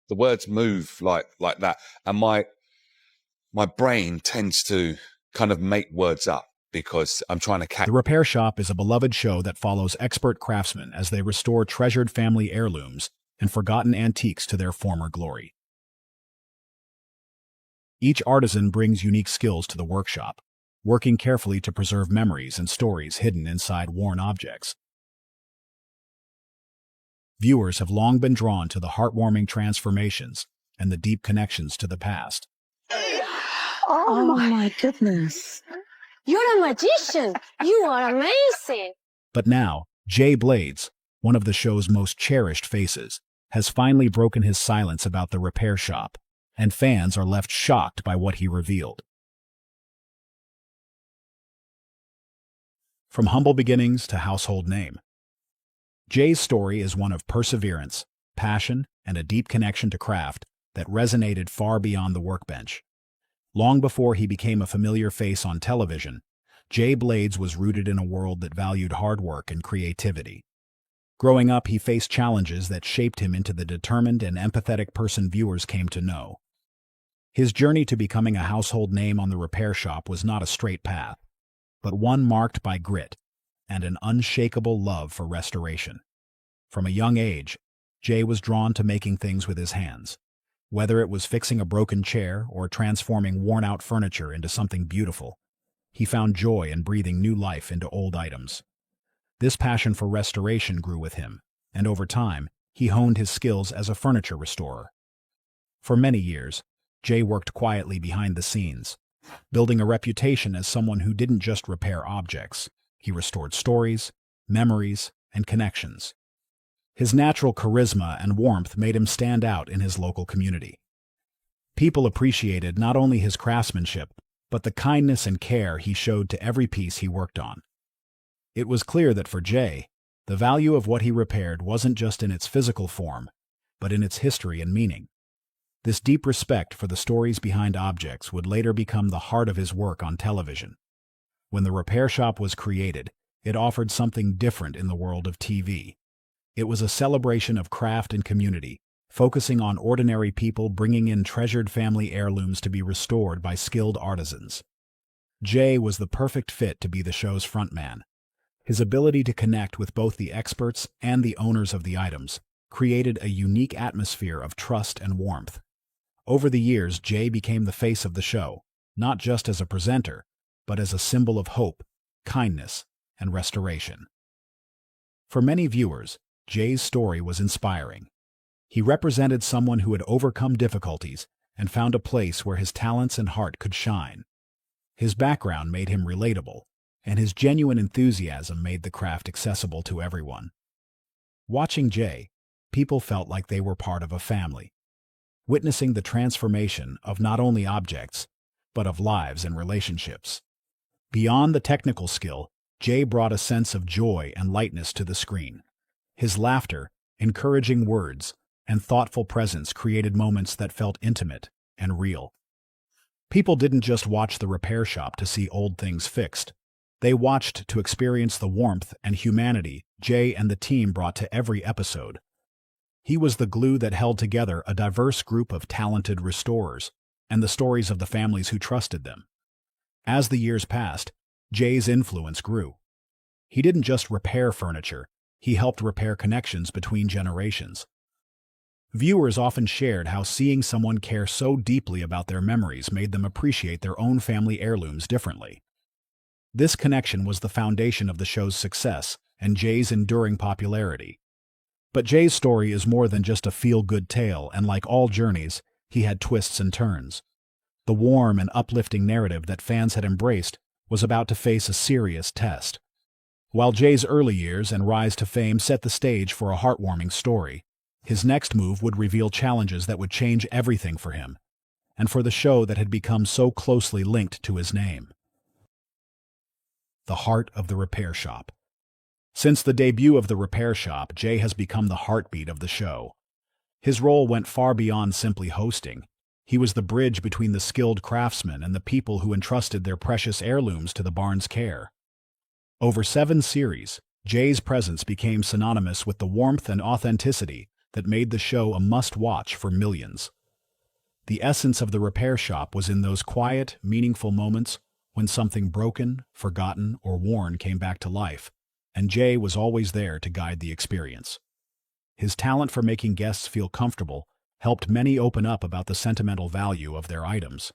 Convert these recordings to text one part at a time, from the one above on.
The words move like that. And my brain tends to kind of make words up because I'm trying to catch. The Repair Shop is a beloved show that follows expert craftsmen as they restore treasured family heirlooms and forgotten antiques to their former glory. Each artisan brings unique skills to the workshop, working carefully to preserve memories and stories hidden inside worn objects. Viewers have long been drawn to the heartwarming transformations and the deep connections to the past. Oh my goodness. You're a magician. You are amazing. But now, Jay Blades, one of the show's most cherished faces, has finally broken his silence about the Repair Shop, and fans are left shocked by what he revealed. From humble beginnings to household name, Jay's story is one of perseverance, passion, and a deep connection to craft that resonated far beyond the workbench. Long before he became a familiar face on television, Jay Blades was rooted in a world that valued hard work and creativity. Growing up, he faced challenges that shaped him into the determined and empathetic person viewers came to know. His journey to becoming a household name on the Repair Shop was not a straight path, but one marked by grit and an unshakable love for restoration. From a young age, Jay was drawn to making things with his hands. Whether it was fixing a broken chair or transforming worn-out furniture into something beautiful, he found joy in breathing new life into old items. This passion for restoration grew with him, and over time, he honed his skills as a furniture restorer. For many years, Jay worked quietly behind the scenes, building a reputation as someone who didn't just repair objects. He restored stories, memories, and connections. His natural charisma and warmth made him stand out in his local community. People appreciated not only his craftsmanship, but the kindness and care he showed to every piece he worked on. It was clear that for Jay, the value of what he repaired wasn't just in its physical form, but in its history and meaning. This deep respect for the stories behind objects would later become the heart of his work on television. When the Repair Shop was created, it offered something different in the world of TV. It was a celebration of craft and community, focusing on ordinary people bringing in treasured family heirlooms to be restored by skilled artisans. Jay was the perfect fit to be the show's frontman. His ability to connect with both the experts and the owners of the items created a unique atmosphere of trust and warmth. Over the years, Jay became the face of the show, not just as a presenter, but as a symbol of hope, kindness, and restoration. For many viewers, Jay's story was inspiring. He represented someone who had overcome difficulties and found a place where his talents and heart could shine. His background made him relatable, and his genuine enthusiasm made the craft accessible to everyone. Watching Jay, people felt like they were part of a family, witnessing the transformation of not only objects, but of lives and relationships. Beyond the technical skill, Jay brought a sense of joy and lightness to the screen. His laughter, encouraging words, and thoughtful presence created moments that felt intimate and real. People didn't just watch the Repair Shop to see old things fixed. They watched to experience the warmth and humanity Jay and the team brought to every episode. He was the glue that held together a diverse group of talented restorers and the stories of the families who trusted them. As the years passed, Jay's influence grew. He didn't just repair furniture, he helped repair connections between generations. Viewers often shared how seeing someone care so deeply about their memories made them appreciate their own family heirlooms differently. This connection was the foundation of the show's success and Jay's enduring popularity. But Jay's story is more than just a feel-good tale, and like all journeys, he had twists and turns. The warm and uplifting narrative that fans had embraced was about to face a serious test. While Jay's early years and rise to fame set the stage for a heartwarming story, his next move would reveal challenges that would change everything for him, and for the show that had become so closely linked to his name. The heart of the Repair Shop. Since the debut of the Repair Shop, Jay has become the heartbeat of the show. His role went far beyond simply hosting. He was the bridge between the skilled craftsmen and the people who entrusted their precious heirlooms to the barn's care. Over 7 series, Jay's presence became synonymous with the warmth and authenticity that made the show a must-watch for millions. The essence of the repair shop was in those quiet, meaningful moments when something broken, forgotten, or worn came back to life, and Jay was always there to guide the experience. His talent for making guests feel comfortable helped many open up about the sentimental value of their items.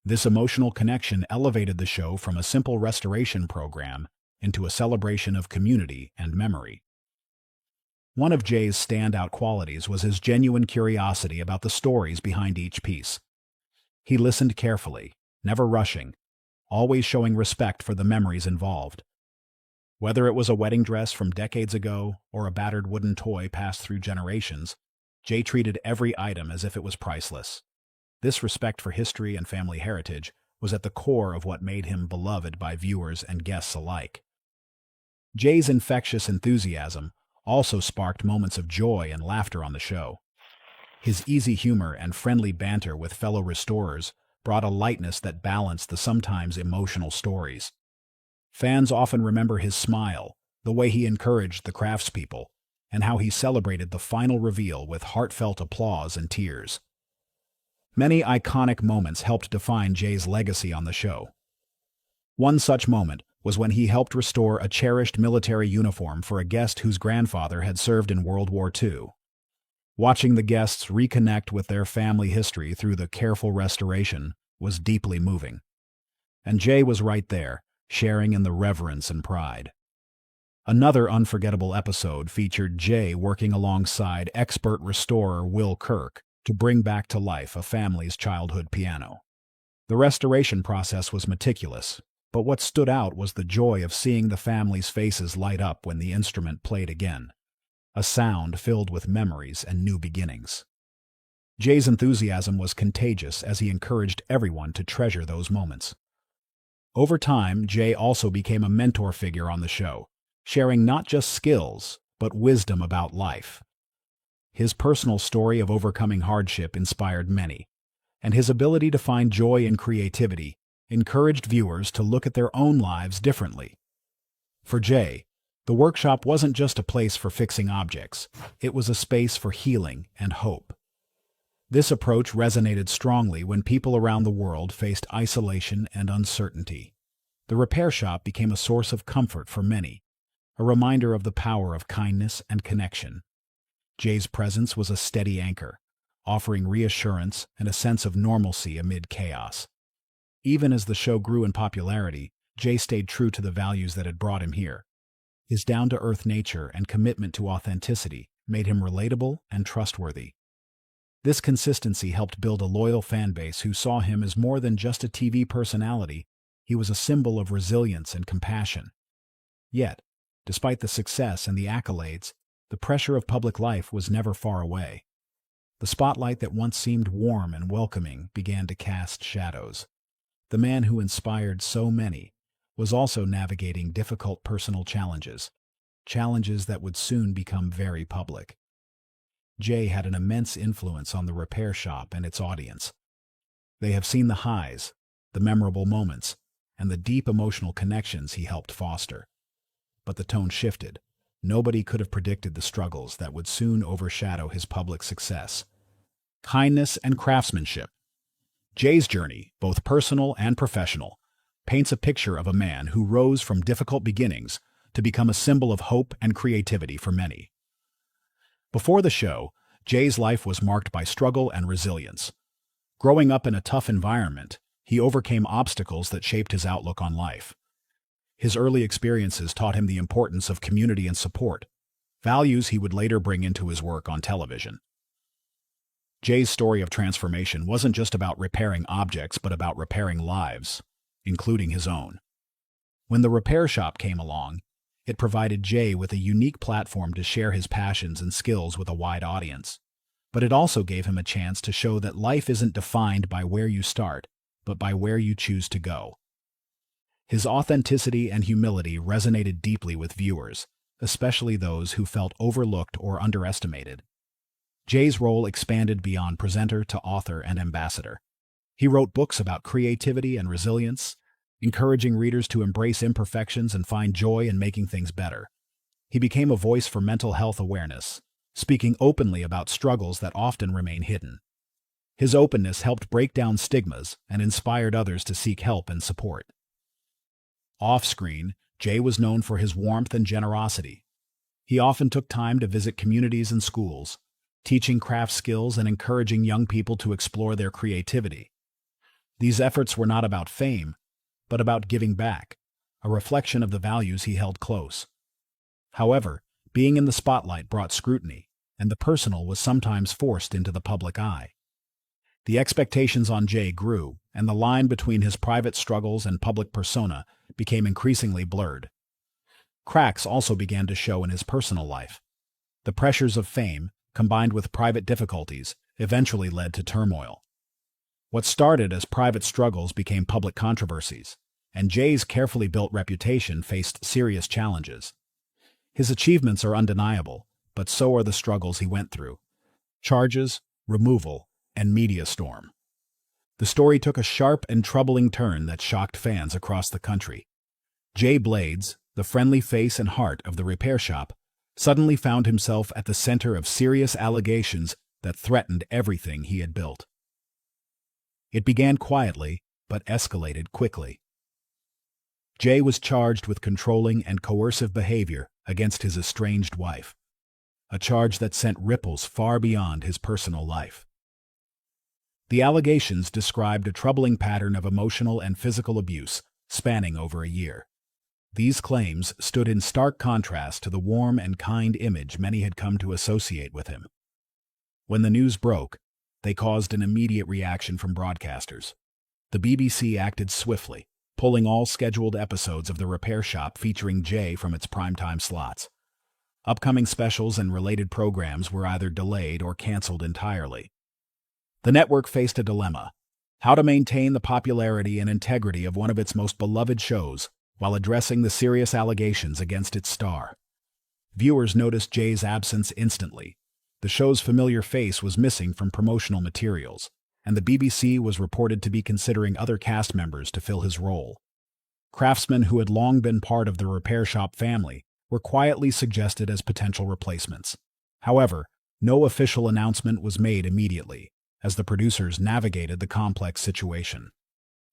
This emotional connection elevated the show from a simple restoration program into a celebration of community and memory. One of Jay's standout qualities was his genuine curiosity about the stories behind each piece. He listened carefully, never rushing, always showing respect for the memories involved. Whether it was a wedding dress from decades ago or a battered wooden toy passed through generations, Jay treated every item as if it was priceless. This respect for history and family heritage was at the core of what made him beloved by viewers and guests alike. Jay's infectious enthusiasm also sparked moments of joy and laughter on the show. His easy humor and friendly banter with fellow restorers brought a lightness that balanced the sometimes emotional stories. Fans often remember his smile, the way he encouraged the craftspeople, and how he celebrated the final reveal with heartfelt applause and tears. Many iconic moments helped define Jay's legacy on the show. One such moment was when he helped restore a cherished military uniform for a guest whose grandfather had served in World War II. Watching the guests reconnect with their family history through the careful restoration was deeply moving. And Jay was right there, sharing in the reverence and pride. Another unforgettable episode featured Jay working alongside expert restorer Will Kirk to bring back to life a family's childhood piano. The restoration process was meticulous, but what stood out was the joy of seeing the family's faces light up when the instrument played again, a sound filled with memories and new beginnings. Jay's enthusiasm was contagious as he encouraged everyone to treasure those moments. Over time, Jay also became a mentor figure on the show, sharing not just skills, but wisdom about life. His personal story of overcoming hardship inspired many, and his ability to find joy in creativity encouraged viewers to look at their own lives differently. For Jay, the workshop wasn't just a place for fixing objects, it was a space for healing and hope. This approach resonated strongly when people around the world faced isolation and uncertainty. The repair shop became a source of comfort for many, a reminder of the power of kindness and connection. Jay's presence was a steady anchor, offering reassurance and a sense of normalcy amid chaos. Even as the show grew in popularity, Jay stayed true to the values that had brought him here. His down-to-earth nature and commitment to authenticity made him relatable and trustworthy. This consistency helped build a loyal fan base who saw him as more than just a TV personality. He was a symbol of resilience and compassion. Yet, despite the success and the accolades, the pressure of public life was never far away. The spotlight that once seemed warm and welcoming began to cast shadows. The man who inspired so many was also navigating difficult personal challenges that would soon become very public. Jay had an immense influence on the repair shop and its audience. They have seen the highs, the memorable moments, and the deep emotional connections he helped foster. But the tone shifted. Nobody could have predicted the struggles that would soon overshadow his public success. Kindness and craftsmanship. Jay's journey, both personal and professional, paints a picture of a man who rose from difficult beginnings to become a symbol of hope and creativity for many. Before the show, Jay's life was marked by struggle and resilience. Growing up in a tough environment, he overcame obstacles that shaped his outlook on life. His early experiences taught him the importance of community and support, values he would later bring into his work on television. Jay's story of transformation wasn't just about repairing objects, but about repairing lives, including his own. When the repair shop came along, it provided Jay with a unique platform to share his passions and skills with a wide audience. But it also gave him a chance to show that life isn't defined by where you start, but by where you choose to go. His authenticity and humility resonated deeply with viewers, especially those who felt overlooked or underestimated. Jay's role expanded beyond presenter to author and ambassador. He wrote books about creativity and resilience, encouraging readers to embrace imperfections and find joy in making things better. He became a voice for mental health awareness, speaking openly about struggles that often remain hidden. His openness helped break down stigmas and inspired others to seek help and support. Off-screen, Jay was known for his warmth and generosity. He often took time to visit communities and schools, teaching craft skills and encouraging young people to explore their creativity. These efforts were not about fame, but about giving back, a reflection of the values he held close. However, being in the spotlight brought scrutiny, and the personal was sometimes forced into the public eye. The expectations on Jay grew, and the line between his private struggles and public persona became increasingly blurred. Cracks also began to show in his personal life. The pressures of fame, combined with private difficulties, eventually led to turmoil. What started as private struggles became public controversies, and Jay's carefully built reputation faced serious challenges. His achievements are undeniable, but so are the struggles he went through. Charges, removal, and media storm. The story took a sharp and troubling turn that shocked fans across the country. Jay Blades, the friendly face and heart of the repair shop, suddenly found himself at the center of serious allegations that threatened everything he had built. It began quietly, but escalated quickly. Jay was charged with controlling and coercive behavior against his estranged wife, a charge that sent ripples far beyond his personal life. The allegations described a troubling pattern of emotional and physical abuse spanning over a year. These claims stood in stark contrast to the warm and kind image many had come to associate with him. When the news broke, they caused an immediate reaction from broadcasters. The BBC acted swiftly, pulling all scheduled episodes of The Repair Shop featuring Jay from its primetime slots. Upcoming specials and related programs were either delayed or canceled entirely. The network faced a dilemma: how to maintain the popularity and integrity of one of its most beloved shows while addressing the serious allegations against its star. Viewers noticed Jay's absence instantly. The show's familiar face was missing from promotional materials, and the BBC was reported to be considering other cast members to fill his role. Craftsmen who had long been part of the Repair Shop family were quietly suggested as potential replacements. However, no official announcement was made immediately, as the producers navigated the complex situation.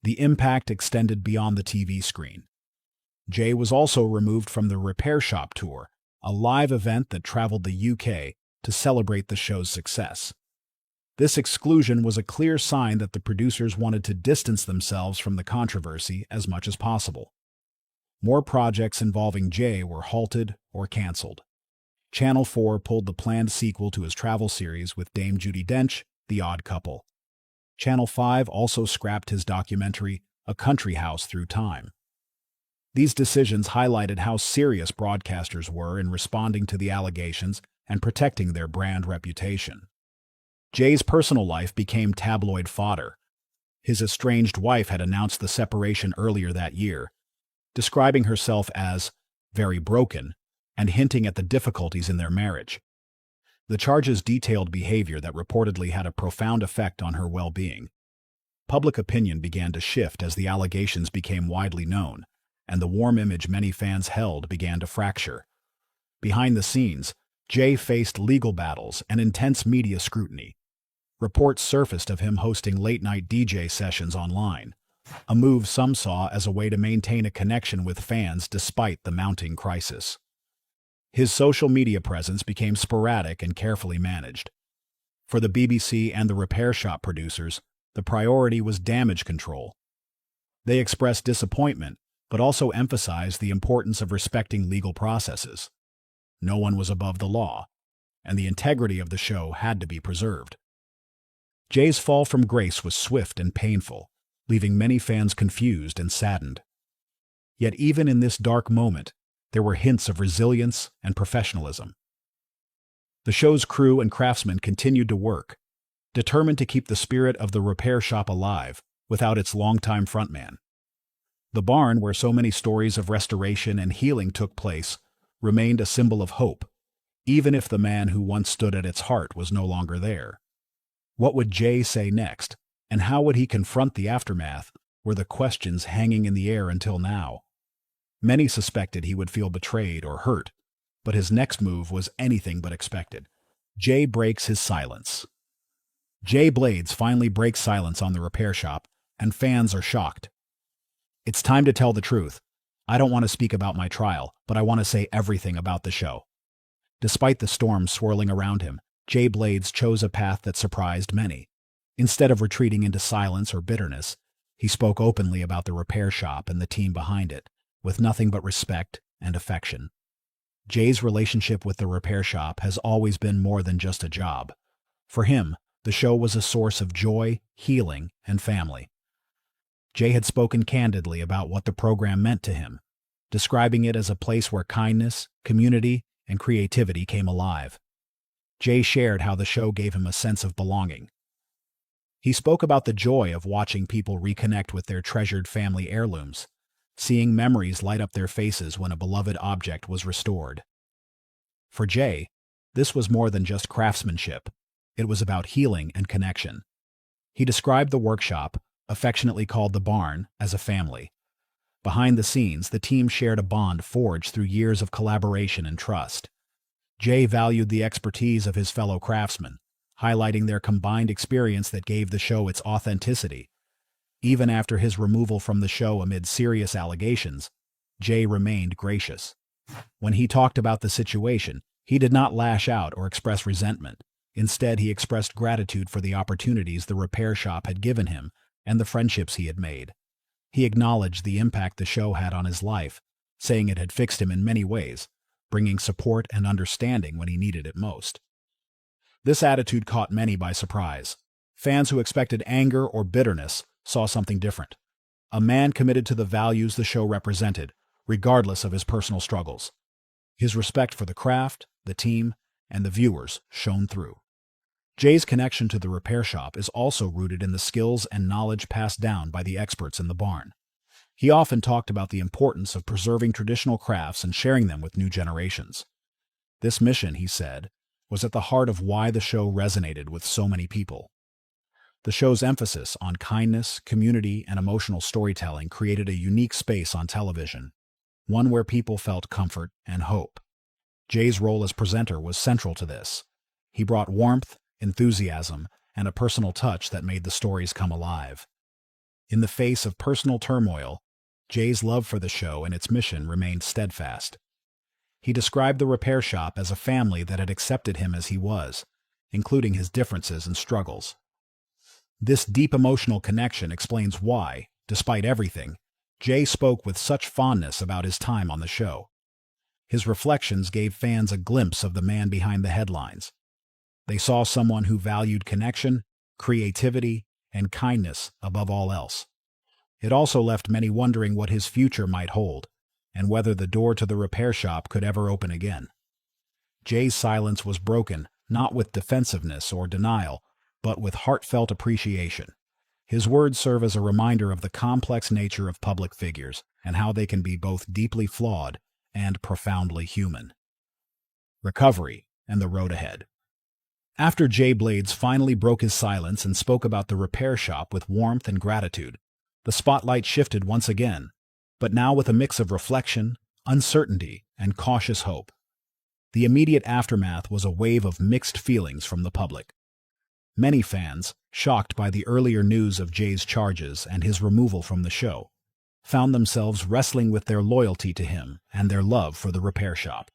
The impact extended beyond the TV screen. Jay was also removed from the Repair Shop Tour, a live event that traveled the UK to celebrate the show's success. This exclusion was a clear sign that the producers wanted to distance themselves from the controversy as much as possible. More projects involving Jay were halted or canceled. Channel 4 pulled the planned sequel to his travel series with Dame Judi Dench, The Odd Couple. Channel 5 also scrapped his documentary, A Country House Through Time. These decisions highlighted how serious broadcasters were in responding to the allegations and protecting their brand reputation. Jay's personal life became tabloid fodder. His estranged wife had announced the separation earlier that year, describing herself as very broken and hinting at the difficulties in their marriage. The charges detailed behavior that reportedly had a profound effect on her well-being. Public opinion began to shift as the allegations became widely known, and the warm image many fans held began to fracture. Behind the scenes, Jay faced legal battles and intense media scrutiny. Reports surfaced of him hosting late-night DJ sessions online, a move some saw as a way to maintain a connection with fans despite the mounting crisis. His social media presence became sporadic and carefully managed. For the BBC and the Repair Shop producers, the priority was damage control. They expressed disappointment, but also emphasized the importance of respecting legal processes. No one was above the law, and the integrity of the show had to be preserved. Jay's fall from grace was swift and painful, leaving many fans confused and saddened. Yet even in this dark moment, there were hints of resilience and professionalism. The show's crew and craftsmen continued to work, determined to keep the spirit of the Repair Shop alive without its longtime frontman. The barn, where so many stories of restoration and healing took place, remained a symbol of hope, even if the man who once stood at its heart was no longer there. What would Jay say next, and how would he confront the aftermath, were the questions hanging in the air until now. Many suspected he would feel betrayed or hurt, but his next move was anything but expected. Jay breaks his silence. Jay Blades finally breaks silence on the repair shop, and fans are shocked. It's time to tell the truth. I don't want to speak about my trial, but I want to say everything about the show. Despite the storm swirling around him, Jay Blades chose a path that surprised many. Instead of retreating into silence or bitterness, he spoke openly about the repair shop and the team behind it, with nothing but respect and affection. Jay's relationship with the repair shop has always been more than just a job. For him, the show was a source of joy, healing, and family. Jay had spoken candidly about what the program meant to him, describing it as a place where kindness, community, and creativity came alive. Jay shared how the show gave him a sense of belonging. He spoke about the joy of watching people reconnect with their treasured family heirlooms, seeing memories light up their faces when a beloved object was restored. For Jay, this was more than just craftsmanship. It was about healing and connection. He described the workshop, affectionately called the barn, as a family. Behind the scenes, the team shared a bond forged through years of collaboration and trust. Jay valued the expertise of his fellow craftsmen, highlighting their combined experience that gave the show its authenticity. Even after his removal from the show amid serious allegations, Jay remained gracious. When he talked about the situation, he did not lash out or express resentment. Instead, he expressed gratitude for the opportunities the repair shop had given him and the friendships he had made. He acknowledged the impact the show had on his life, saying it had fixed him in many ways, bringing support and understanding when he needed it most. This attitude caught many by surprise. Fans who expected anger or bitterness saw something different. A man committed to the values the show represented, regardless of his personal struggles. His respect for the craft, the team, and the viewers shone through. Jay's connection to the repair shop is also rooted in the skills and knowledge passed down by the experts in the barn. He often talked about the importance of preserving traditional crafts and sharing them with new generations. This mission, he said, was at the heart of why the show resonated with so many people. The show's emphasis on kindness, community, and emotional storytelling created a unique space on television, one where people felt comfort and hope. Jay's role as presenter was central to this. He brought warmth, enthusiasm, and a personal touch that made the stories come alive. In the face of personal turmoil, Jay's love for the show and its mission remained steadfast. He described the repair shop as a family that had accepted him as he was, including his differences and struggles. This deep emotional connection explains why, despite everything, Jay spoke with such fondness about his time on the show. His reflections gave fans a glimpse of the man behind the headlines. They saw someone who valued connection, creativity, and kindness above all else. It also left many wondering what his future might hold, and whether the door to the repair shop could ever open again. Jay's silence was broken, not with defensiveness or denial, but with heartfelt appreciation. His words serve as a reminder of the complex nature of public figures and how they can be both deeply flawed and profoundly human. Recovery and the road ahead. After Jay Blades finally broke his silence and spoke about the repair shop with warmth and gratitude, the spotlight shifted once again, but now with a mix of reflection, uncertainty, and cautious hope. The immediate aftermath was a wave of mixed feelings from the public. Many fans, shocked by the earlier news of Jay's charges and his removal from the show, found themselves wrestling with their loyalty to him and their love for the repair shop.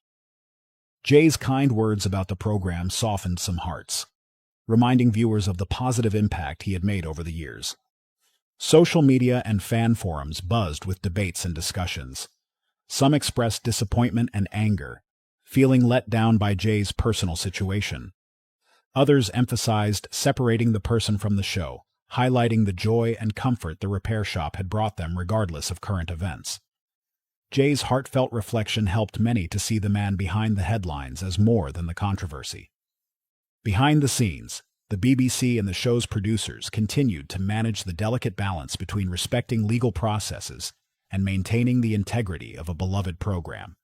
Jay's kind words about the program softened some hearts, reminding viewers of the positive impact he had made over the years. Social media and fan forums buzzed with debates and discussions. Some expressed disappointment and anger, feeling let down by Jay's personal situation. Others emphasized separating the person from the show, highlighting the joy and comfort the repair shop had brought them regardless of current events. Jay's heartfelt reflection helped many to see the man behind the headlines as more than the controversy. Behind the scenes, the BBC and the show's producers continued to manage the delicate balance between respecting legal processes and maintaining the integrity of a beloved program.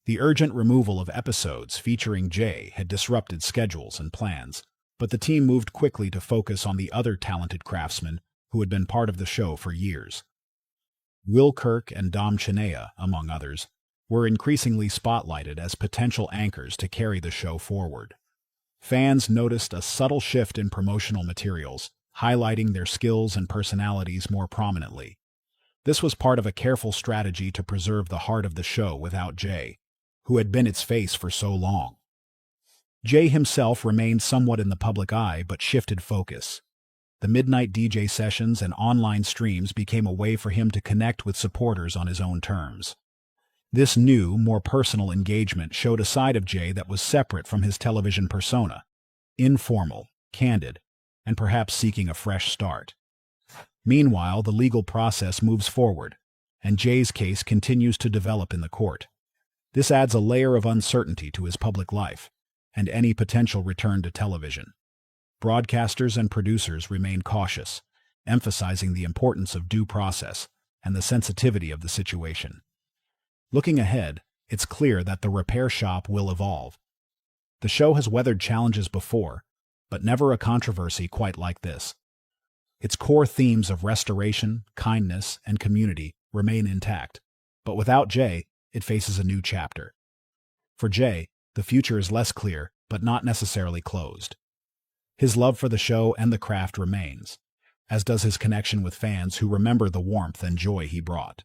The urgent removal of episodes featuring Jay had disrupted schedules and plans, but the team moved quickly to focus on the other talented craftsmen who had been part of the show for years. Will Kirk and Dom Chinea, among others, were increasingly spotlighted as potential anchors to carry the show forward. Fans noticed a subtle shift in promotional materials, highlighting their skills and personalities more prominently. This was part of a careful strategy to preserve the heart of the show without Jay, who had been its face for so long. Jay himself remained somewhat in the public eye but shifted focus. The midnight DJ sessions and online streams became a way for him to connect with supporters on his own terms. This new, more personal engagement showed a side of Jay that was separate from his television persona, informal, candid, and perhaps seeking a fresh start. Meanwhile, the legal process moves forward, and Jay's case continues to develop in the court. This adds a layer of uncertainty to his public life and any potential return to television. Broadcasters and producers remain cautious, emphasizing the importance of due process and the sensitivity of the situation. Looking ahead, it's clear that the repair shop will evolve. The show has weathered challenges before, but never a controversy quite like this. Its core themes of restoration, kindness, and community remain intact, but without Jay, it faces a new chapter. For Jay, the future is less clear, but not necessarily closed. His love for the show and the craft remains, as does his connection with fans who remember the warmth and joy he brought.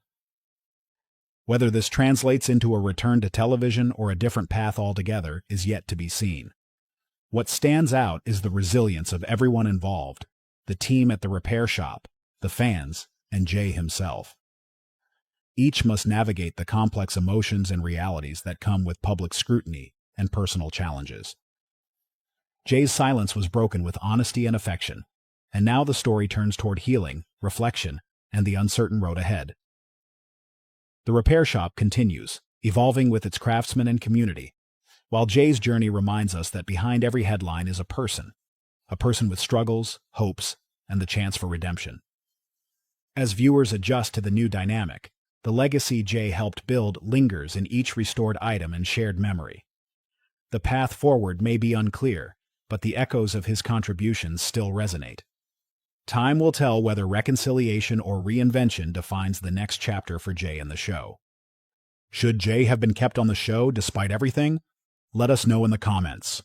Whether this translates into a return to television or a different path altogether is yet to be seen. What stands out is the resilience of everyone involved, the team at the repair shop, the fans, and Jay himself. Each must navigate the complex emotions and realities that come with public scrutiny and personal challenges. Jay's silence was broken with honesty and affection, and now the story turns toward healing, reflection, and the uncertain road ahead. The repair shop continues, evolving with its craftsmen and community, while Jay's journey reminds us that behind every headline is a person with struggles, hopes, and the chance for redemption. As viewers adjust to the new dynamic, the legacy Jay helped build lingers in each restored item and shared memory. The path forward may be unclear, but the echoes of his contributions still resonate. Time will tell whether reconciliation or reinvention defines the next chapter for Jay and the show. Should Jay have been kept on the show despite everything? Let us know in the comments.